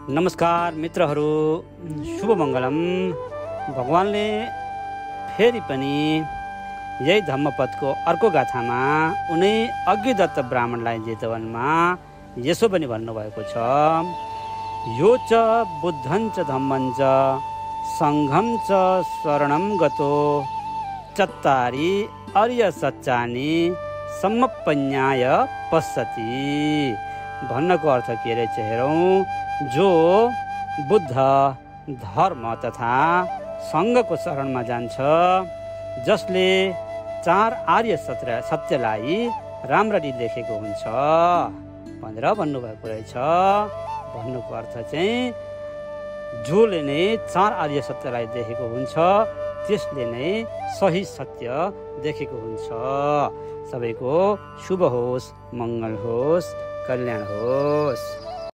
नमस्कार मित्रहरू, शुभ मङ्गलम। भगवानले फेरि पनि यही धम्मपदको अर्को गाथामा उनी अग्निदत्त ब्राह्मणलाई जेतवनमा यसो पनि भन्नुभएको छ, यो च बुद्धं च धम्मं च सङ्घं च शरणं गतो चत्तारि अर्य सच्चानि सम्मप्पन्याय पश्यति। भन्नको अर्थ के रहेछ हेरौँ। जो बुद्ध धर्म तथा सङ्घको शरणमा जान्छ, जसले चार आर्य सत्यलाई राम्ररी देखेको हुन्छ भनेर भन्नुभएको रहेछ। भन्नुको अर्थ चाहिँ जसले नै चार आर्य सत्यलाई देखेको हुन्छ त्यसले नै सही सत्य देखेको हुन्छ। सबैको शुभ होस्, मङ्गल होस्, कल्याण होस्।